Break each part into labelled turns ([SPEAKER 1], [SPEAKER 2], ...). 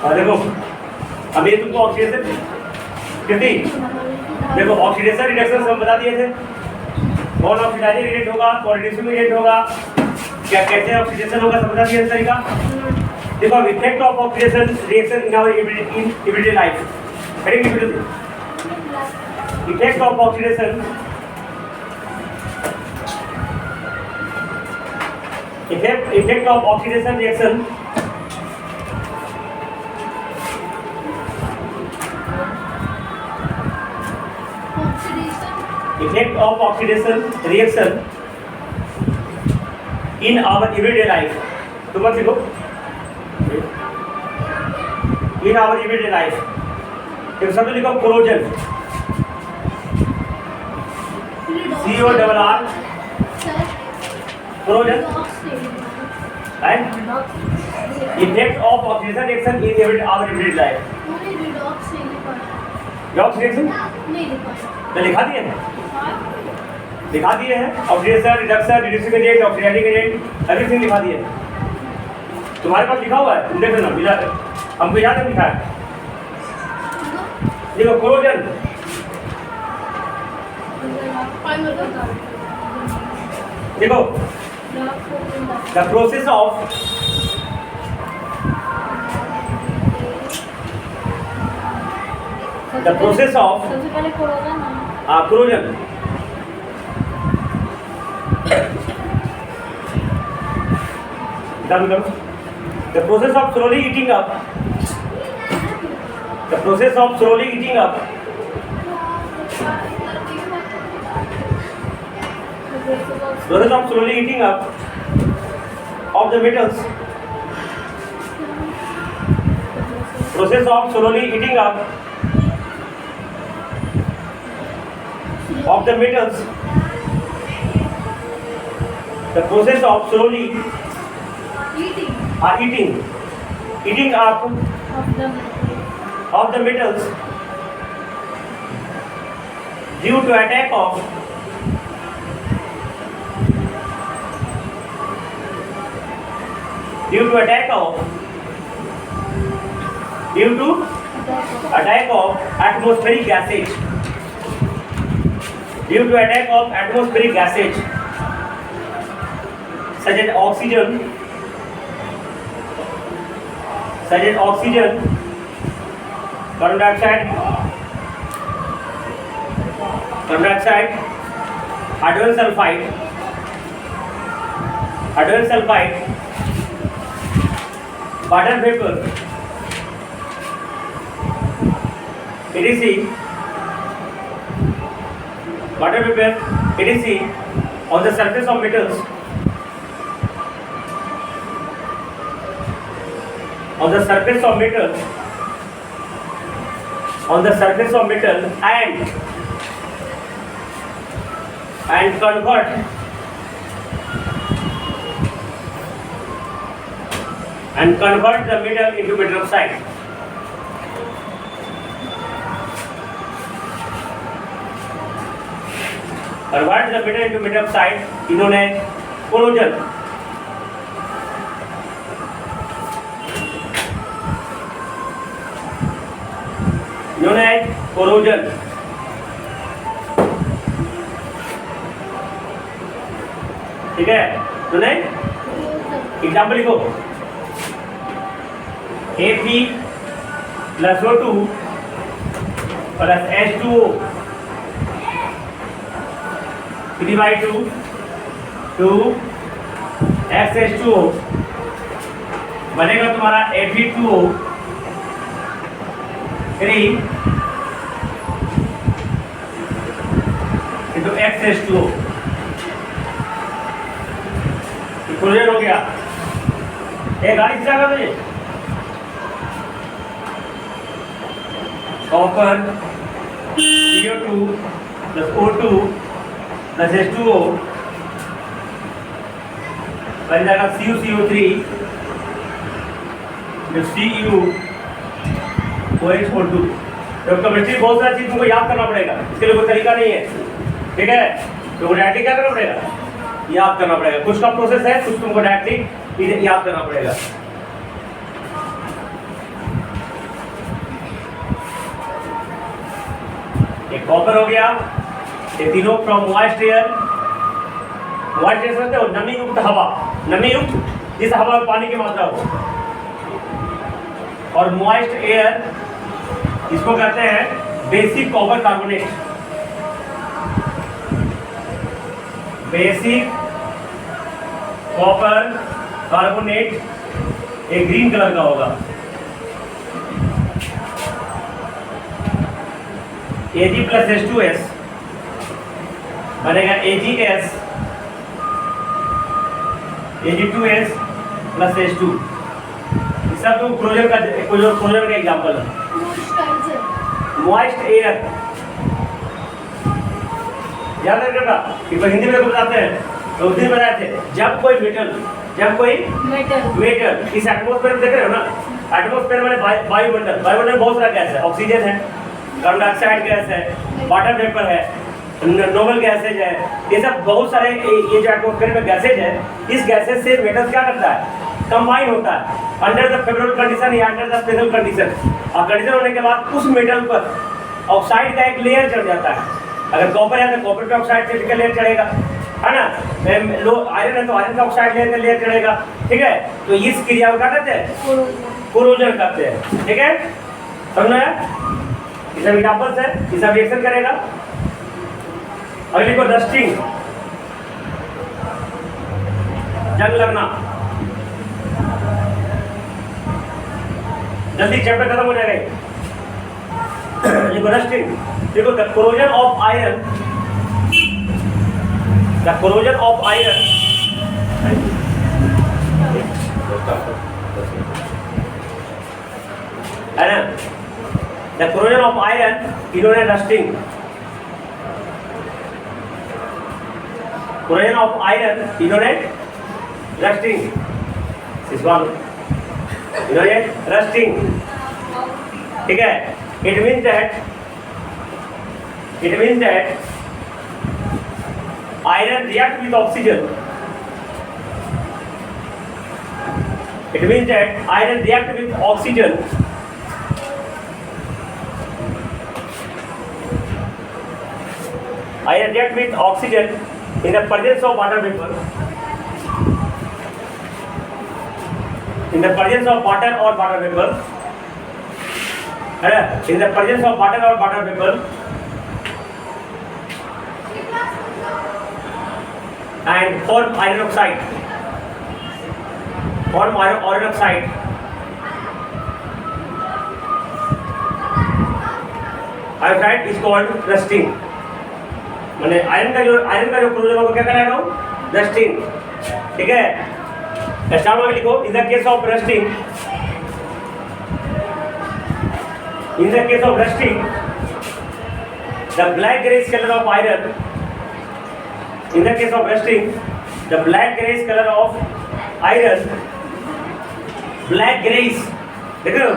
[SPEAKER 1] देखो अब ये तुमको ऑक्सीडेशन कितनी देखो ऑक्सीडेशन रिडक्शन सब बता दिए थे। कौन ऑक्सीडाइजिंग एजेंट होगा, कौन रिड्यूसिंग एजेंट होगा, क्या कैसे ऑक्सीडेशन होगा सब बता दिया तरीका। देखो अब effect of oxidation reaction in our everyday life. Effect of oxidation effect of oxidation reaction effect of oxidation reaction in our everyday life। तो मत लिखो in our everyday life। एक शब्द लिखो corrosion, CORR corrosion and effect of oxidation reaction in our everyday life। redox reaction मैं लिखा दिए हैं oxidation reduction reducing agent oxidizing agent everything लिखा दिए हैं। तुम्हारे पास लिखा हुआ है, तुम देख लेना मिला है, हमको याद है लिखा है। देखो corrosion देखो the process of
[SPEAKER 2] सबसे पहले corrosion
[SPEAKER 1] corrosion the process of slowly eating up the process of slowly eating up of the metals process of slowly eating up of the metals the process of slowly eating up of the metals due to attack of atmospheric gases such as oxygen, carbon dioxide, hydrogen sulfide, water vapor, etc. on the surface of metals and convert the metal into metal oxide। Convert the metal into metal oxide इन्होंने corrosion ठीक है। तो नहीं example लिखो Fe plus O2 plus H2O 3/2 2XH2O बनेगा तुम्हारा Fe2O 3 into XH2O। Closure हो गया। एक गाड़ी से जाएगा मुझे copper CO2 plus O2 plus H2O बन जाएगा CuCO3 CuOH2। तो केमिस्ट्री बहुत सारी चीज तुमको याद करना पड़ेगा, इसके लिए कोई तरीका नहीं है, ठीक है। तो डायरेक्टली क्या करना पड़ेगा, याद करना पड़ेगा। कुछ का प्रोसेस है, कुछ तुमको डायरेक्टली याद करना पड़ेगा। कॉपर हो गया, ये तीनों from moist air. Moist air समझते हो, नमी युक्त हवा, नमी युक्त जिस हवा में पानी की मात्रा हो। और मॉइस्ट एयर इसको कहते हैं basic copper carbonate. Basic copper carbonate एक ग्रीन कलर का होगा। Ag प्लस H2S बनेगा AgS, Ag2S प्लस H2। सब तो क्लोजर का एग्जाम्पल है। मॉइस्ट एयर याद रखिएगा कि हिंदी में बताते हैं तो उस दिन बताए थे, जब कोई मेटल इस एटमॉस्फेयर में देख रहे हो ना, एटमॉस्फेयर में वायुमंडल में बहुत सारा गैस है, ऑक्सीजन है, कार्बन डाइऑक्साइड गैस है, वाटर वेपर है, नोबल गैसेज है, ये सब बहुत सारे ये जो एटमॉस्फेयर में गैसेज है, इस गैसेज से मेटल क्या करता है, कंबाइन होता है अंडर द फेवरेबल कंडीशन या अंडर द स्पेशल कंडीशन। और कंडीशन होने के बाद उस मेटल पर ऑक्साइड का एक लेयर चढ़ जाता है। अगर कॉपर है तो कॉपर पे ऑक्साइड का लेयर चढ़ेगा, है ना। आयरन है तो आयरन का ऑक्साइड लेयर चढ़ेगा, ठीक है। तो इस क्रिया को क्या कहते हैं, कोरोजन कहते हैं, ठीक है, समझना है। ये सब एग्जांपल्स है, ये सब रिएक्शन करेगा। अगले को रस्टिंग, जंग लगना। जल्दी चैप्टर खत्म हो जाएगा। देखो रस्टिंग, देखो the corrosion of iron, the corrosion of iron है ना, द कोरोजन ऑफ आयरन इन्होंने रस्टिंग, कोरोजन ऑफ आयरन इन्होंने रस्टिंग, इन्होंने रस्टिंग, ठीक है। It means that iron react with oxygen. It means that iron react with oxygen. Iron react with oxygen in the presence of water vapor. In the presence of water or water vapor. In the presence of water or water vapor, and form iron oxide. Iron oxide. Iron is called rusting. मैंने iron का जो क्लोजन होगा क्या कराएगा हूँ, rusting, ठीक है। Start में लिखो, in the case of rusting, in the case of rusting, the black greyish color of iron, in the case of rusting, the black greyish color of iron, black greyish, देख रहे हो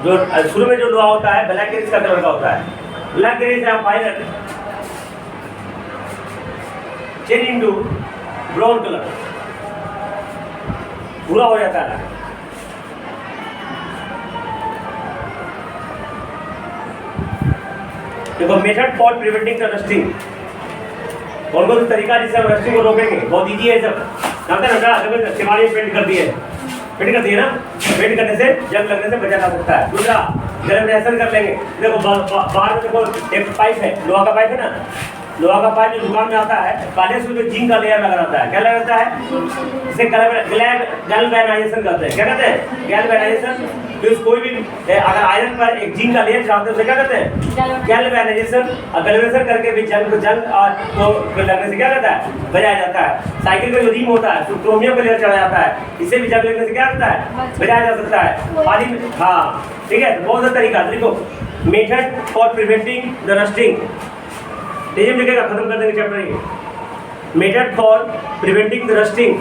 [SPEAKER 1] जो शुरू में जो लोहा होता है ब्लैक ग्रेइश का कलर का होता है, black greyish of iron change into brown colour, पूरा हो जाता है। देखो method for preventing the rusting, कौन कौन सा तरीका जिससे हम रस्टिंग को रोकेंगे, बहुत इजी है सब, जानते हैं ना। सिमारी पेंट कर दिए, पेंट कर दिए ना, पेंट करने से जंग लगने से बचा जा सकता है। दूसरा गर्म रिएक्शन कर लेंगे। देखो बाहर में देखो एक पाइप है, लोहा का पाइप है ना, लोहा का पाइप जो दुकान में आता है, काले से उसमें जिंक का लेयर लगा रहता है, क्या लगा रहता है, इसे गैल्वेनाइजेशन कहते हैं। क्या कहते हैं, गैल्वेनाइजेशन। तो कोई भी अगर आयरन पर एक जिंक का लेयर चढ़ाते हैं उसे क्या कहते हैं, गैल्वेनाइजेशन। और गैल्वेनाइजेशन करके भी जंग को लगने से क्या कहता है, बजाया जाता है। साइकिल का जो रिम होता है तो क्रोमियम का लेयर चढ़ा जाता है, इससे भी जंग लगने से क्या होता है, बजाया जा सकता है। पानी में, हाँ ठीक है, बहुत सा तरीका। देखो method for preventing the rusting, team लिखेगा, खत्म कर देंगे चैप्टर ये। Method for preventing the rusting,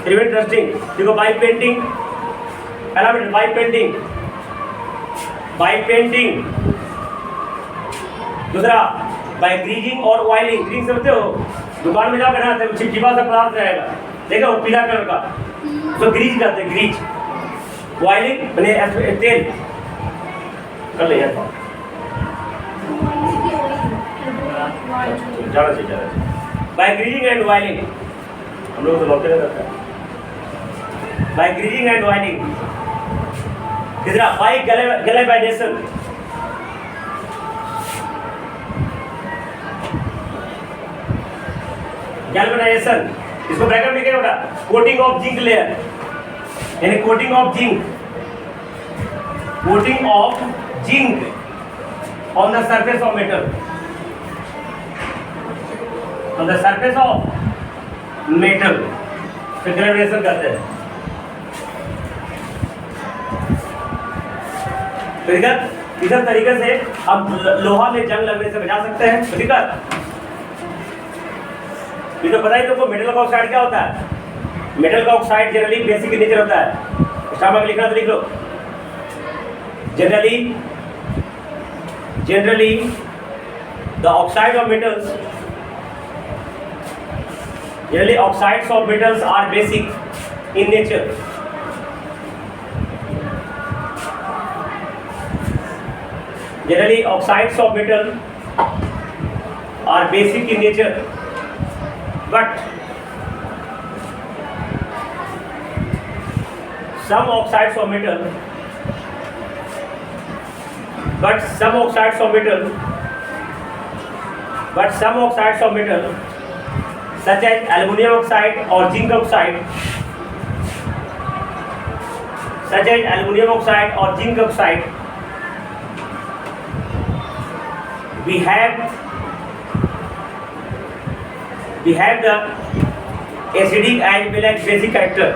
[SPEAKER 1] prevent rusting. देखो बाय पेंटिंग, पहला minute by painting, by painting. दूसरा बाय ग्रीजिंग और ऑयलिंग। ग्रीजिंग समझते हो, दुकान में जाकर ना चिपचिपा सा पदार्थ रहेगा, देखो पीला कलर का, तो ग्रीज कहते हैं, ग्रीज। ऑयलिंग मैंने तेल कर लिया। जाना चाहिए। बाय ग्रीजिंग एंड वाइलिंग, हम लोग तो लौटे रहता है। बाय ग्रीजिंग एंड वाइलिंग, तीसरा बाय गैल्वेनाइजेशन, गैल्वेनाइजेशन इसको ब्रैकेट में क्या होगा, कोटिंग ऑफ जिंक लेयर, यानी coating of zinc on the surface of metal, on the surface of metal फिर ग्रेविटेशन करते हैं। ठीक है, इस तरीके से हम लोहा में जंग लगने से बचा सकते हैं। ठीक है, ये तो पता ही तुमको मेटल का ऑक्साइड क्या होता है। मेटल का oxide generally basic in nature होता है। स्टार्ट में लिखना तो लिख लो, generally the oxides of metals are basic in nature. Generally oxides of metal are basic in nature, but some oxides of metal such as aluminum oxide or zinc oxide, we have the acidic as well as basic character.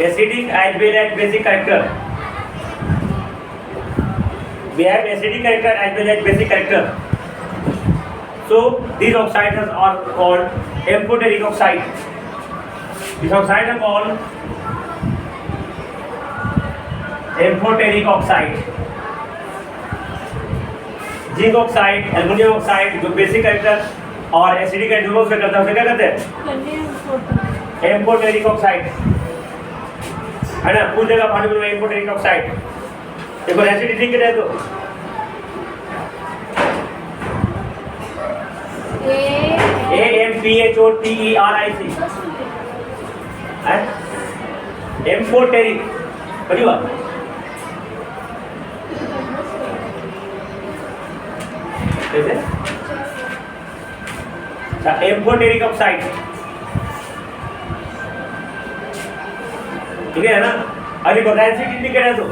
[SPEAKER 1] Acidic as well as basic character. We have acidic character as well as basic character. So these oxides are called amphoteric oxide. These oxides are called amphoteric oxide. Zinc oxide, aluminium oxide जो basic character और acidic character दोनों से करता है, उसे क्या कहते हैं, एम्फोटेरिक ऑक्साइड, है ना। पूछ देगा पानी में एम्फोटेरिक ऑक्साइड। देखो एसिडिटी के रहे तो AMPHOTERIC एम्फोटेरिक पढ़ी बात। कैसे एम्फोटेरिक ऑक्साइड, ठीक है ना। अभी रेंसिडिटी के रहे तो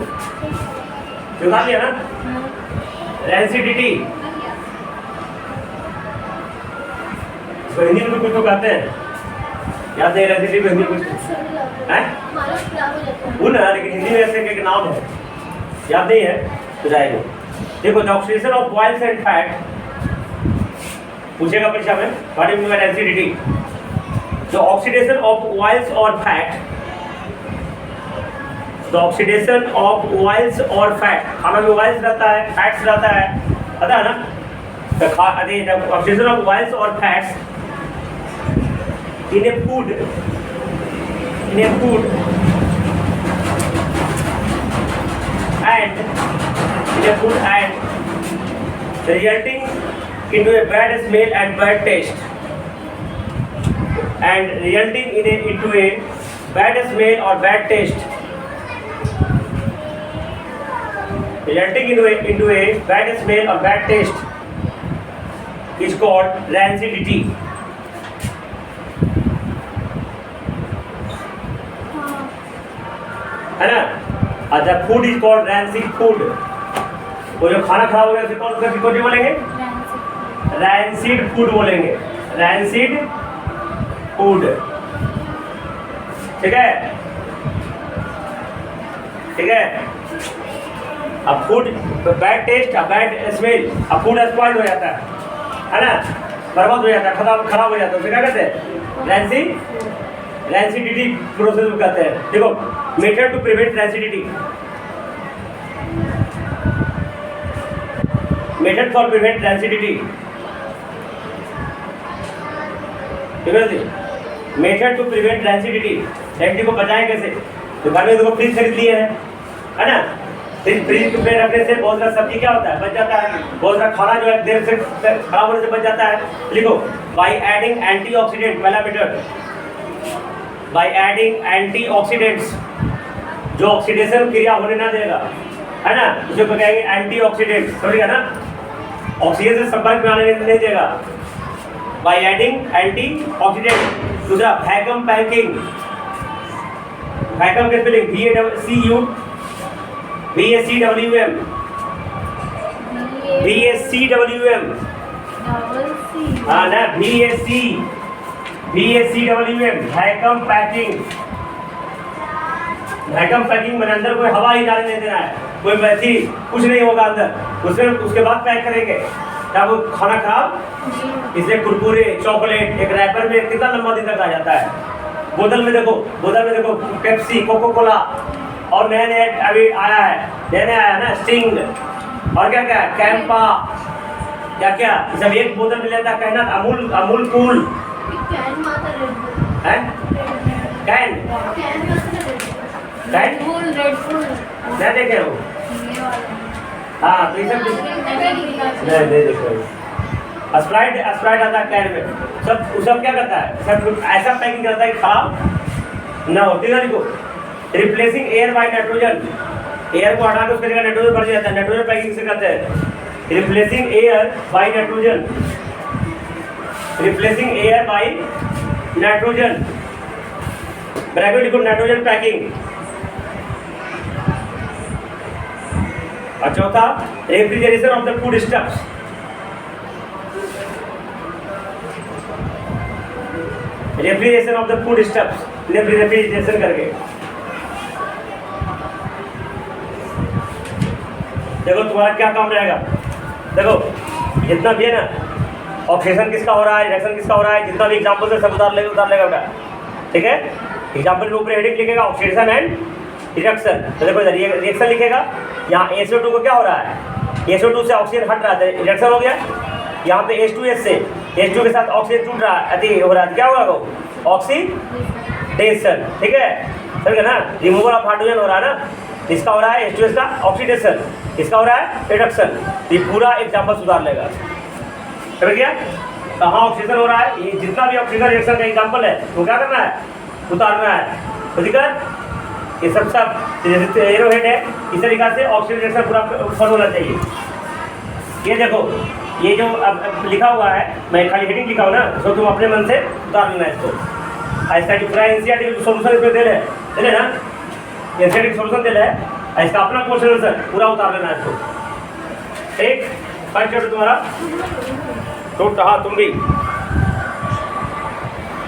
[SPEAKER 1] सुना लिया ना, रेंसिडिटी हिंदी में कुछ तो कहते हैं, याद नहीं रेंसिडिटी को हिंदी कुछ है वो ना, लेकिन हिंदी में ऐसे एक नाम है, याद नहीं है तो जाएगा। देखो the oxidation of oils and fat पूछेगा परीक्षा में, बॉडी में rancidity. The oxidation of oils और fat, the oxidation of oils और फैट, खाना में ऑयल्स रहता है, फैट्स रहता है, पता है ना। द ऑक्सीडेशन ऑफ ऑयल्स और fats in a food and resulting into a bad smell and bad taste, into a bad smell or bad taste, is called rancidity. है ना। अच्छा, food is called rancid food. वो जो खाना खराब हो गया उसे कौन सी बोलेंगे, रैंसिड फूड बोलेंगे, रैंसिड फूड। ठीक है, ठीक है। अब food bad taste, bad smell, अब फूड स्पॉइल्ड हो जाता है ना, बर्बाद हो जाता है, खराब हो जाता है, उसे क्या कहते हैं, रैंसिडिटी प्रोसेस कहते हैं। देखो method to prevent rancidity, method for prevent rancidity, method to prevent rancidity, rancidity को बचाएं कैसे। तो घर में देखो फ्रिज खरीद लिए हैं, है ना, फ्रिज में रखने से बहुत सारा सब्जी क्या होता है, बच जाता है, बहुत सारा खाना जो है देर से खराब होने से बच जाता है। लिखो बाय एडिंग एंटीऑक्सीडेंट, पहला मेथड बाय एडिंग एंटीऑक्सीडेंट्स, जो ऑक्सीडेशन क्रिया होने ना देगा, है ना, जो कहेंगे एंटीऑक्सीडेंट, समझिएगा ना, ऑक्सीजन से संपर्क में आने नहीं देगा, बाय एडिंग एंटीऑक्सीडेंट। दूसरा वैक्यूम पैकिंग, वैक्यूम के स्पेलिंग VACUM, VACWM, VACWM, हाँ ना, VACWM, vacuum packing. Vacuum packing में अंदर कोई हवा ही डालने नहीं देना है, कोई वैसी कुछ नहीं होगा अंदर, उसके बाद पैक करेंगे तब वो खाना खराब। इसलिए कुरकुरे, चॉकलेट एक रैपर में कितना लंबा दिन तक आ जाता है। बोतल में देखो पेप्सी, कोको कोला, और नया नया अभी आया है ना स्टिंग, और क्या क्या कैंपा, क्या क्या सब एक बोतल में लेता है, कहना अमूल कूल है, कैन क्या देखे हो, हाँ तो ये सब नहीं देखो, स्प्राइट आता है कैन में, सब क्या करता है, सब ऐसा पैकिंग करता है खराब ना हो। ठीक है, देखो replacing air by nitrogen, air को हटा के उसकी जगह नाइट्रोजन भर जाता है, नाइट्रोजन पैकिंग से करते हैं। Replacing air by nitrogen, replacing air by nitrogen, bracket लिखो नाइट्रोजन पैकिंग। और चौथा refrigeration of the food stuffs, refrigeration of the food stuffs, refrigeration करके देखो तुम्हारा क्या काम रहेगा। देखो जितना भी है ना, ऑक्सीडेशन किसका हो रहा है, रिडक्शन किसका हो रहा है, जितना भी एग्जाम्पल से सब उतार लेगा बेटा, ठीक है। एग्जाम्पल के ऊपर हेडिंग लिखेगा ऑक्सीडेशन एंड रिडक्शन, तो देखो इधर रिएक्शन लिखेगा, यहाँ SO2 को क्या हो रहा है, SO2 से ऑक्सीजन हट रहा है, रिडक्शन हो गया। यहाँ पे H2S से H2 के साथ ऑक्सीजन टूट रहा है, अति हो रहा है, क्या होगा वो ऑक्सीडेशन, ठीक है, समझ गए ना, रिमूवल ऑफ हाइड्रोजन हो रहा है ना, इसका हो रहा है H2S का ऑक्सीडेशन, इसका हो रहा है रिडक्शन। ये पूरा एग्जाम्पल सुधार लेगा, समझ गया, कहाँ ऑक्सीजन हो रहा है, ये जितना भी ऑक्सीजन रिएक्शन का एग्जाम्पल है वो क्या करना है, उतारना है, तो दिक्कत ये सब जैसे एरो हेड है, इस तरीका से ऑक्सीजन रिएक्शन पूरा फॉलो होना चाहिए। ये देखो ये जो अब लिखा हुआ है, मैं खाली हेडिंग लिखा हूँ ना, तो तुम अपने मन से उतार लेना इसको। इसका जो पूरा एनसीईआरटी सोल्यूशन इसमें दे रहे ना, एनसीईआरटी सोल्यूशन दे रहे हैं, इसका अपना क्वेश्चन आंसर पूरा उतार लेना है इसको। एक फर्स्ट चैप्टर तुम्हारा तो हाँ तुम भी